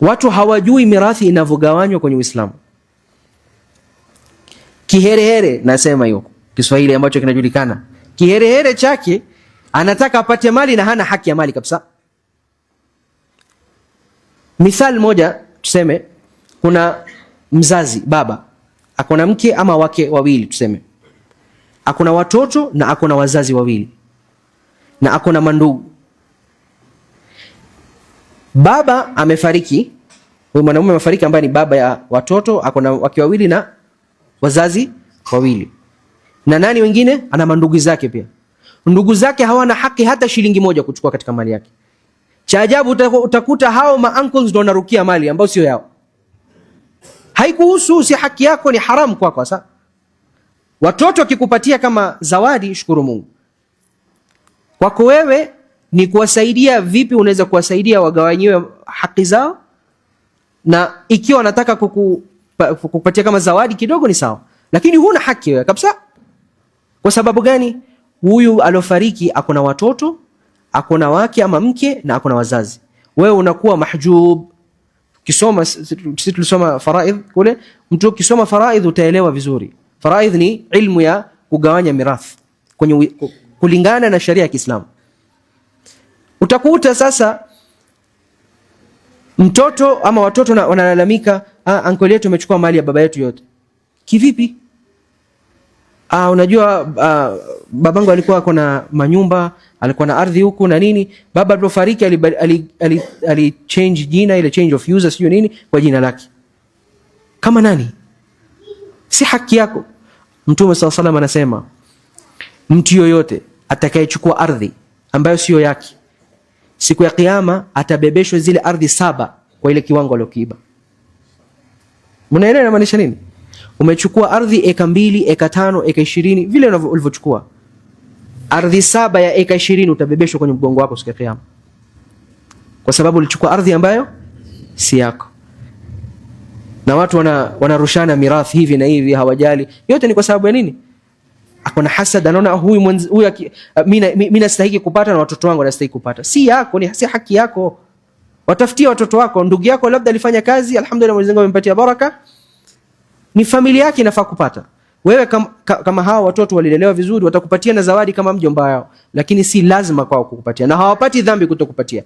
Watu hawajui mirathi inavyogawanywa kwenye Uislamu. Kiherehere, nasema hiyo Kiswahili ambacho kinajulikana. Kiherehere chake anataka apate mali na hana haki ya mali kabisa. Mithali moja, tuseme kuna mzazi baba, akona mke ama wake wawili, tuseme akona watoto na akona wazazi wawili na akona mandugu. Baba amefariki, huyu mwanamume amefariki ambaye ni baba ya watoto, akona wake wawili na wazazi wawili. Na nani wengine? Ana mandugu zake pia. Ndugu zake hawana haki hata shilingi moja kuchukua katika mali yake. Cha ajabu utakuta hao ma uncles ndio wanarukia mali ambayo sio yao. Haikuhusu, si haki yako, ni haramu kwako. Sasa watoto wakikupatia kama zawadi, shukuru Mungu. Kwako wewe ni kuwasaidia vipi, unaweza kuwasaidia wagawanyiwe haki zao, na ikiwa wanataka kukupatia kama zawadi kidogo ni sawa, lakini huna haki wewe kabisa. Kwa sababu gani? Huyu alofariki akona watoto, akona wake ama mke na akona wazazi. Wewe unakuwa mahjub. Kisoma, sisi tulisoma faraidh kule, mtu kisoma faraidh utaelewa vizuri. Faraidh ni ilmu ya kugawanya mirathi kwenye kulingana na sharia ya Kiislamu. Utakuta sasa mtoto ama watoto wanalalamika, uncle yetu amechukua mali ya baba yetu yote. Kivipi? Unajua babangu alikuwa kuna manyumba, alikuwa na ardhi huku na nini. Baba alipofariki ali change jina, ile change of user sio nini, kwa jina lake. Kama nani? Si haki yako. Mtume sallallahu alayhi wasallam anasema mtu yoyote atakayechukua ardhi ambayo sio yake, siku ya kiyama atabebeshwa zile ardhi 7 kwa ile kiwango aliyokiiba. Mnaelewa inamaanisha nini? Umechukua ardhi eka 2, eka 5, eka 20, vile ulivyochukua. Ardhi 7 ya eka 20 utabebeshwa kwenye mgongo wako siku ya kiyama. Kwa sababu ulichukua ardhi ambayo si yako. Na watu wanarushana mirathi hivi na hivi, hawajali. Yote ni kwa sababu ya nini? Akona hasad, anaona huyu mimi nastahili kupata na watoto wangu wanastahili kupata. Si yako, ni si haki yako. Watafutie watoto wako. Ndugu yako labda alifanya kazi, alhamdulillah Mwenyezi Mungu amempatia baraka, ni familia yake inafaa kupata. Wewe kama hawa watoto walilelewa vizuri, watakupatia na zawadi kama mjomba wao, lakini si lazima kwao kukupatia, na hawapati dhambi kutokupatia.